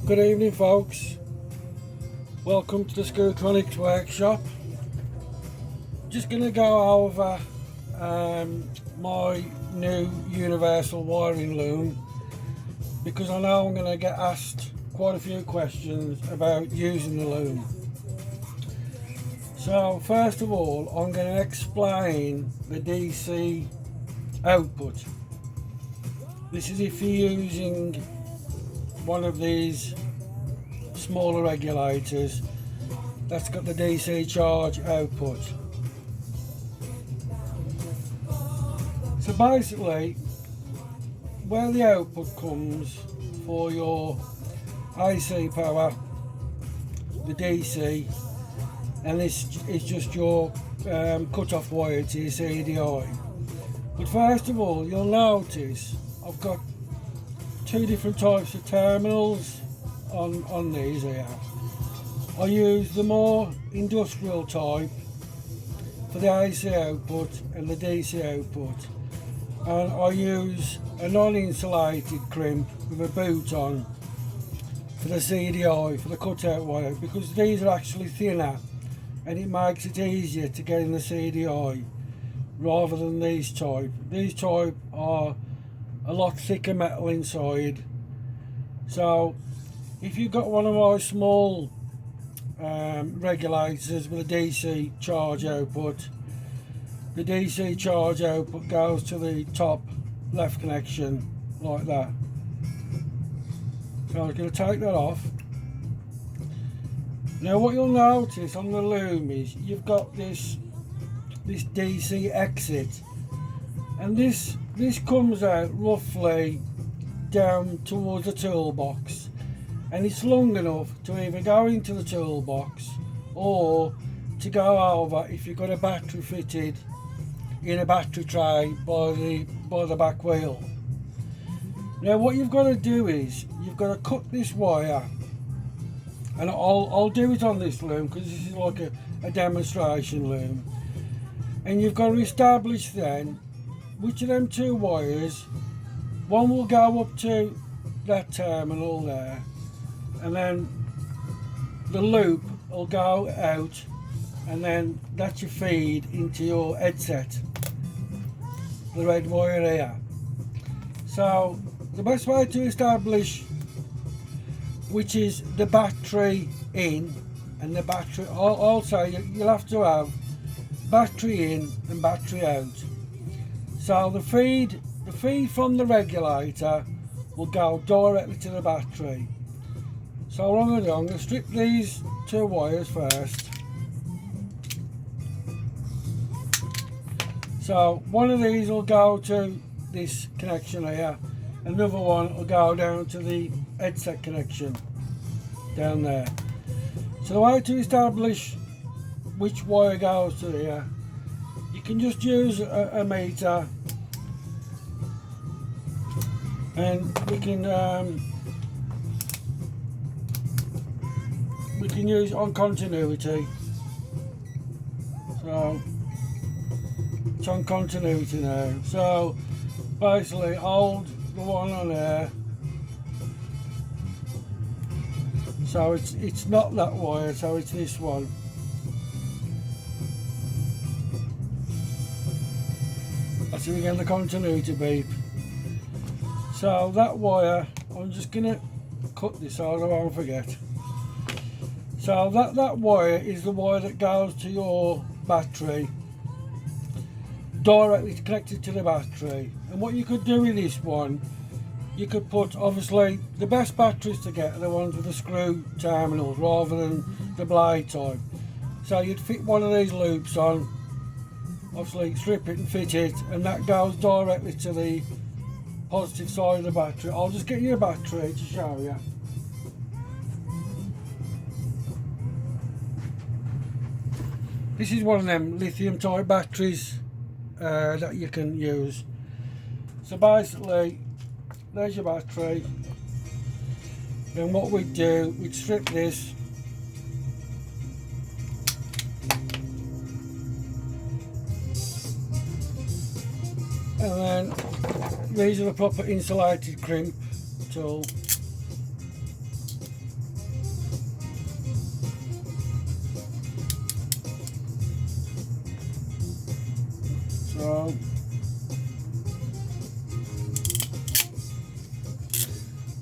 Good evening, folks. Welcome to the Scootronics workshop. Just going to go over my new universal wiring loom, because I know I'm going to get asked quite a few questions about using the loom. So first of all, I'm going to explain the DC output. This is if you're using one of these smaller regulators that's got the DC charge output. So basically, where the output comes for your AC power, the DC, and this is just your cut-off wire to your CDI. But first of all, you'll notice I've got two different types of terminals on these here. I use the more industrial type for the AC output and the DC output, and I use a non-insulated crimp with a boot on for the CDI, for the cutout wire, because these are actually thinner and it makes it easier to get in the CDI rather than these type. These type are a lot thicker metal inside. So if you've got one of my small regulators with a DC charge output, the DC charge output goes to the top left connection like that. So I'm going to take that off. Now what you'll notice on the loom is you've got this DC exit, and this comes out roughly down towards the toolbox, and it's long enough to either go into the toolbox or to go over if you've got a battery fitted in a battery tray by the back wheel. Now what you've got to do is you've got to cut this wire, and I'll do it on this loom because this is like a demonstration loom, and you've got to establish then which of them two wires, one will go up to that terminal there, and then the loop will go out, and then that's your feed into your headset, the red wire here. So the best way to establish which is the battery in and the battery, also you'll have to have battery in and battery out. So the feed from the regulator will go directly to the battery. So what I'm going to strip these two wires first. So one of these will go to this connection here, another one will go down to the headset connection down there. So the way to establish which wire goes to here, you can just use a meter, and we can use on continuity. So it's on continuity now. So basically hold the one on there. So it's not that wire, so it's this one. That's again the continuity beep. So that wire, I'm just gonna cut this out, I won't forget. So that wire is the wire that goes to your battery, directly connected to the battery. And what you could do with this one, you could put, obviously the best batteries to get are the ones with the screw terminals rather than the blade type. So you'd fit one of these loops on, obviously strip it and fit it, and that goes directly to the positive side of the battery. I'll just get you a battery to show you. This is one of them lithium type batteries that you can use. So basically, there's your battery. Then what we'd do, we'd strip this, and then these are the proper insulated crimp tool. So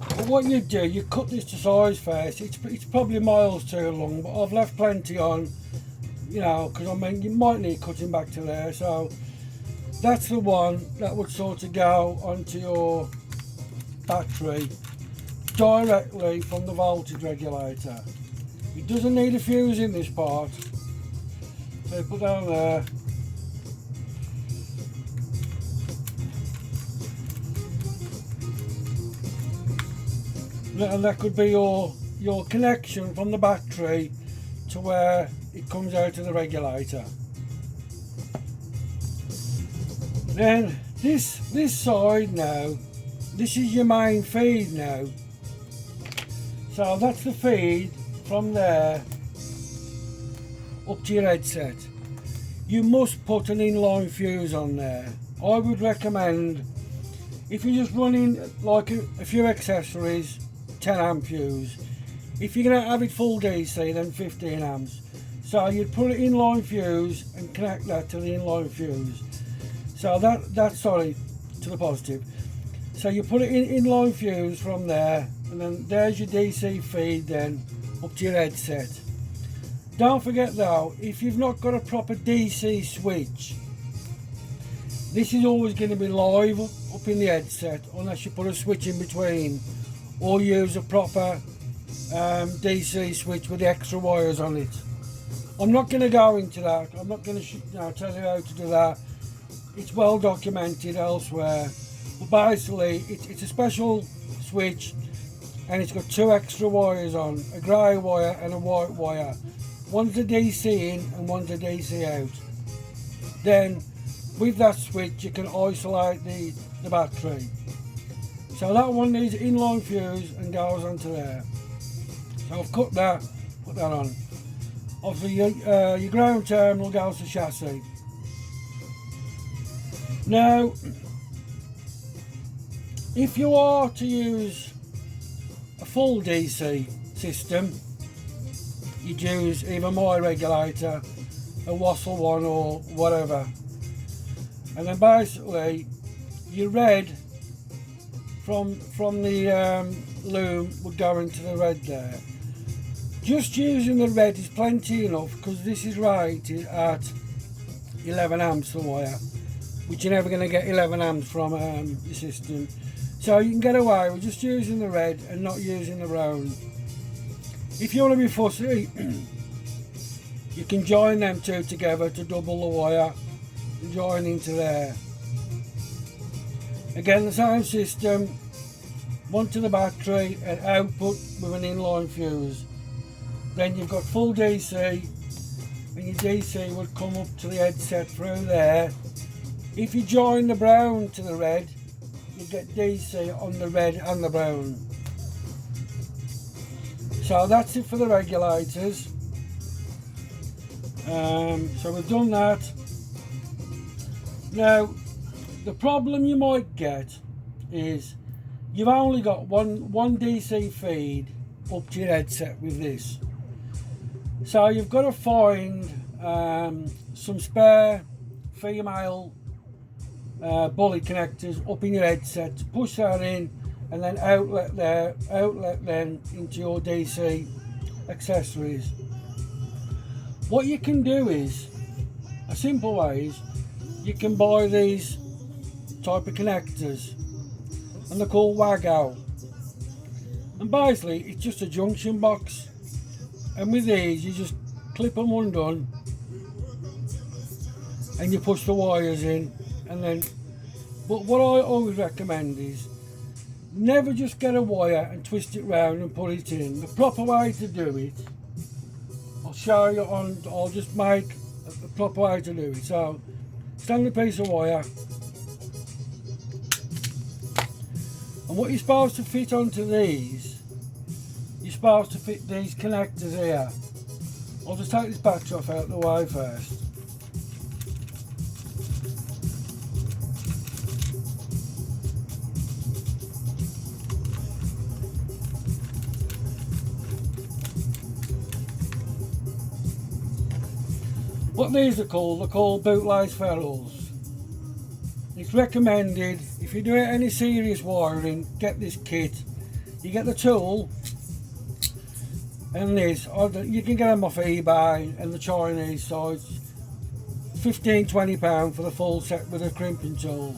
but what you do, you cut this to size first. It's probably miles too long, but I've left plenty on, you know, because I mean you might need cutting back to there. So that's the one that would sort of go onto your battery directly from the voltage regulator. It doesn't need a fuse in this part, so you put down there. And that could be your connection from the battery to where it comes out of the regulator. Then this side now, this is your main feed now. So that's the feed from there up to your headset. You must put an inline fuse on there. I would recommend, if you're just running like a few accessories, 10 amp fuse. If you're going to have it full DC, then 15 amps. So you'd put an inline fuse and connect that to the inline fuse. So that's sorry, to the positive. So you put it in inline fuse from there, and then there's your DC feed then up to your headset. Don't forget though, if you've not got a proper DC switch, this is always going to be live up in the headset unless you put a switch in between, or use a proper DC switch with the extra wires on it. I'm not going to go into that. I'm not going to tell you how to do that. It's well documented elsewhere. But basically, it's a special switch, and it's got two extra wires on, a grey wire and a white wire. One's a DC in and one's a DC out. Then, with that switch, you can isolate the battery. So that one needs an inline fuse and goes onto there. So I've cut that, put that on. Obviously your ground terminal goes to chassis. Now, if you are to use a full DC system, you'd use either my regulator, a Wassel one or whatever. And then basically your red from the loom would go into the red there. Just using the red is plenty enough, because this is rated at 11 amps the wire, which you're never going to get 11 amps from the system. So you can get away with just using the red and not using the brown. If you want to be fussy, you can join them two together to double the wire and join into there. Again, the same system, one to the battery and output with an inline fuse. Then you've got full DC, and your DC would come up to the headset through there. If you join the brown to the red, you get DC on the red and the brown. So that's it for the regulators. So we've done that. Now, the problem you might get is you've only got one DC feed up to your headset with this. So you've got to find some spare female bully connectors up in your headset to push that in, and then outlet then into your DC accessories. What you can do is, a simple way is, you can buy these type of connectors, and they're called Wago, and basically it's just a junction box, and with these you just clip them undone and you push the wires in, and then, but what I always recommend is never just get a wire and twist it round and put it in. The proper way to do it, I'll show you on, I'll just make a proper way to do it. So stand a piece of wire, and what you're supposed to fit onto these, you're supposed to fit these connectors here. I'll just take this battery off out of the way first. What these are called, they're called Bootlegged ferrules. It's recommended, if you're doing any serious wiring, get this kit. You get the tool and this, you can get them off eBay and the Chinese sites. £15–20 for the full set with a crimping tool.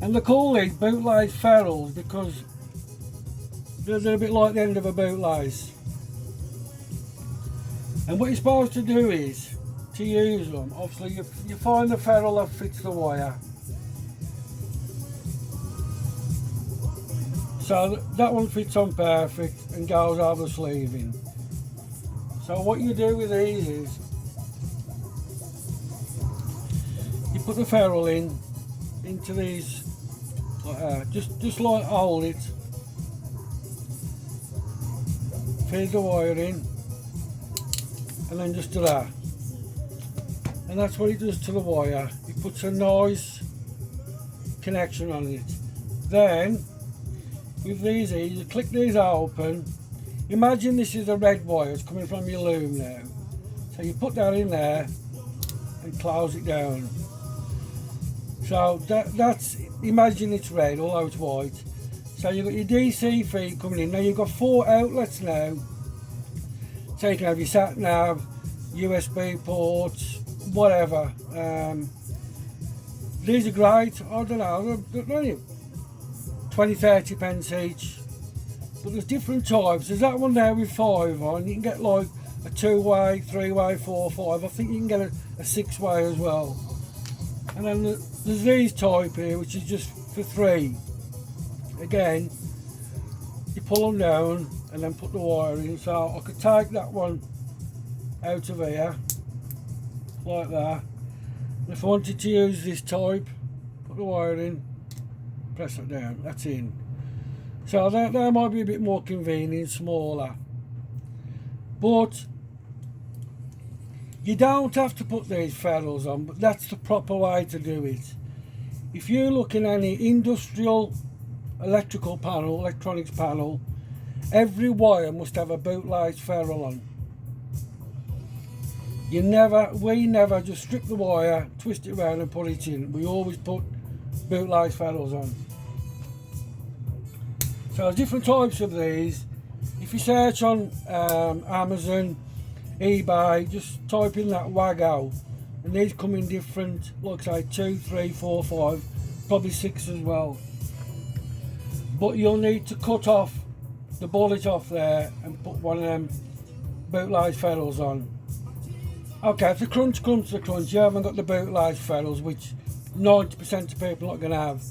And they call these bootlace ferrules because they're a bit like the end of a bootlace. And what you're supposed to do is, to use them, obviously you find the ferrule that fits the wire. So that one fits on perfect and goes over the sleeving. So what you do with these is, you put the ferrule into these, just like hold it, feed the wire in, and then just do that. And that's what it does to the wire. It puts a nice connection on it. Then with these here, you click these open. Imagine this is a red wire, it's coming from your loom now. So you put that in there and close it down. So that's, imagine it's red, although it's white. So you've got your DC feed coming in. Now you've got 4 outlets now. So you can have your sat nav, USB ports, whatever. These are great. I don't know, they're only 20–30 pence each. But there's different types. There's that one there with 5 on. You can get like a 2-way, 3-way, 4-5. I think you can get a 6-way as well. And then there's these type here, which is just for 3. Again, you pull them down and then put the wire in. So I could take that one out of here like that. And if I wanted to use this type, put the wire in, press it down, that's in. So that might be a bit more convenient, smaller. But you don't have to put these ferrules on, but that's the proper way to do it. If you look in any industrial electrical panel, electronics panel, every wire must have a bootlace ferrule on. We never just strip the wire, twist it around and put it in. We always put bootlace ferrules on. So there's different types of these. If you search on Amazon, eBay, just type in that Wago, and these come in different, like I say, 2, 3, 4, 5, probably 6 as well. But you'll need to cut off the bullet off there and put one of them bootlace ferrules on. Okay, if the crunch comes to the crunch, you haven't got the bootlace ferrules, which 90% of people are not going to have.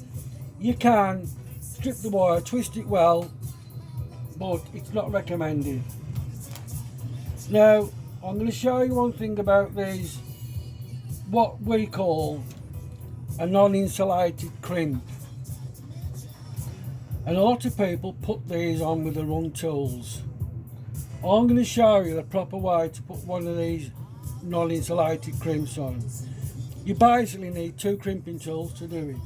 You can strip the wire, twist it well, but it's not recommended. Now, I'm going to show you one thing about these, what we call a non-insulated crimp. And a lot of people put these on with the wrong tools. I'm going to show you the proper way to put one of these non-insulated crimps on. You basically need 2 crimping tools to do it.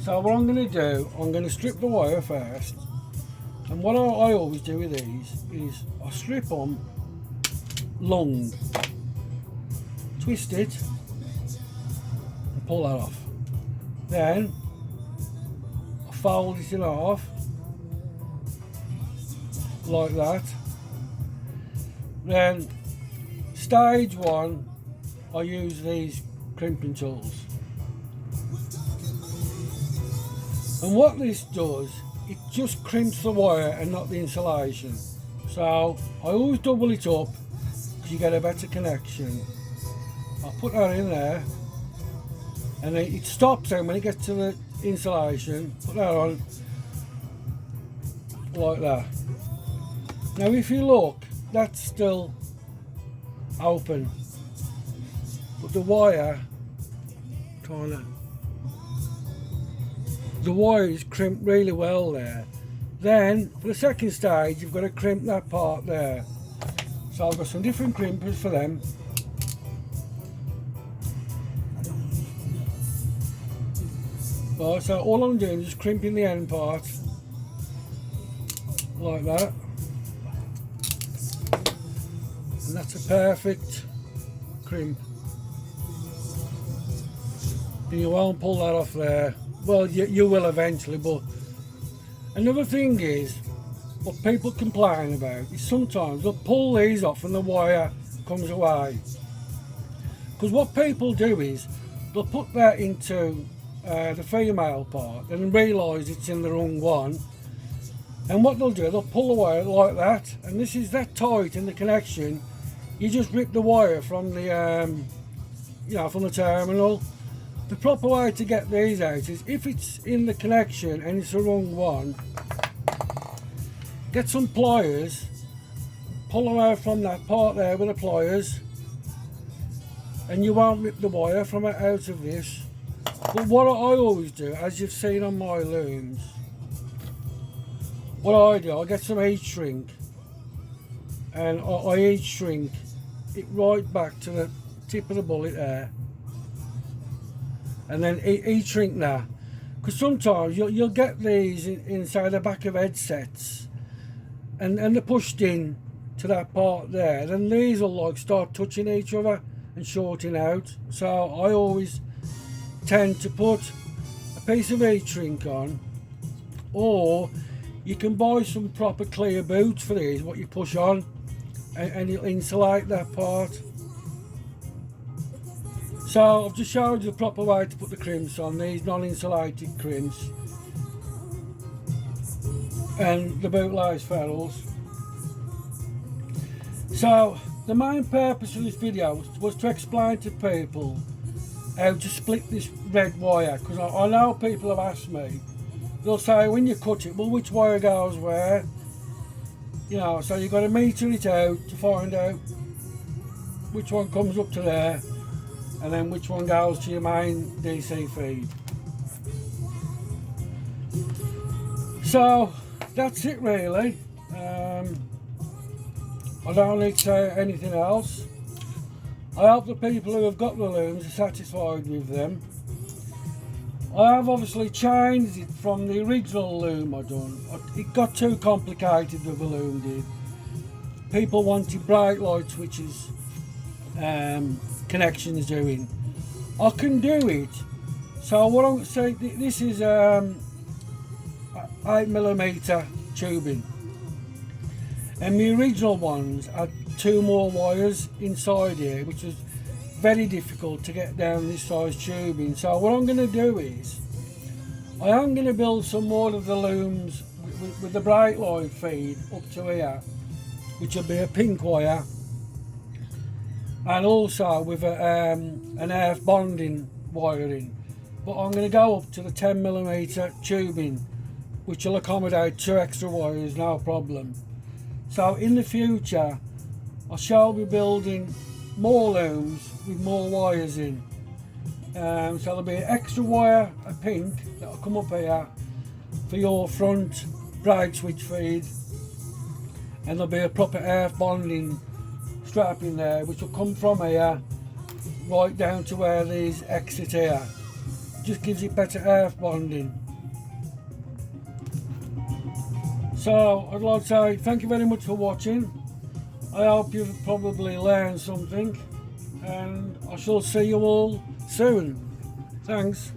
So what I'm going to do, I'm going to strip the wire first. And what I always do with these is I strip them long, twist it and pull that off. Then I fold it in half like that. Then stage 1, I use these crimping tools. And what this does, it just crimps the wire and not the insulation. So I always double it up because you get a better connection. I'll put that in there and then it stops then when it gets to the insulation. Put that on like that. Now if you look, that's still open, but the wire is crimped really well there. Then for the second stage, you've got to crimp that part there. So I've got some different crimpers for them. Right, so all I'm doing is just crimping the end part like that. And that's a perfect crimp. and you won't pull that off there. Well, you will eventually, but another thing is, what people complain about is sometimes they'll pull these off and the wire comes away. Because what people do is, they'll put that into the female part and realise it's in the wrong one. And what they'll do, they'll pull the wire like that, and this is that tight in the connection, you just rip the wire from the, from the terminal. The proper way to get these out is, if it's in the connection and it's the wrong one, get some pliers, pull them out from that part there with the pliers, and you won't rip the wire from out of this. But what I always do, as you've seen on my looms, what I do, I get some heat shrink, and I heat shrink it right back to the tip of the bullet there, and then heat shrink that, because sometimes you'll get these inside the back of headsets, and they're pushed in to that part there, then these will like start touching each other and shorting out. So I always tend to put a piece of heat shrink on, or you can buy some proper clear boots for these, what you push on, and you'll insulate that part. So I've just showed you the proper way to put the crimps on, these non-insulated crimps, and the bootlace ferrules. So the main purpose of this video was to explain to people how to split this red wire, because I know people have asked me, they'll say when you cut it, well, which wire goes where? So you've got to meter it out to find out which one comes up to there, and then which one goes to your main DC feed. So that's it really. I don't need to say anything else. I hope the people who have got the looms are satisfied with them. I have obviously changed it from the original loom I done. It got too complicated with the loom did. People wanted bright light switches, connections doing. I can do it. So what I'm saying, this is 8mm tubing, and the original ones had 2 more wires inside here, which was very difficult to get down this size tubing. So what I'm going to do is, I am going to build some more of the looms with the bright light feed up to here, which will be a pink wire, and also with an earth bonding wiring. But I'm going to go up to the 10mm tubing, which will accommodate 2 extra wires, no problem. So in the future I shall be building more looms with more wires in. So there'll be an extra wire, a pink, that will come up here for your front bright switch feed, and there'll be a proper earth bonding strap in there, which will come from here right down to where these exit here. Just gives it better earth bonding. So I'd like to say thank you very much for watching. I hope you've probably learned something, and I shall see you all soon. Thanks.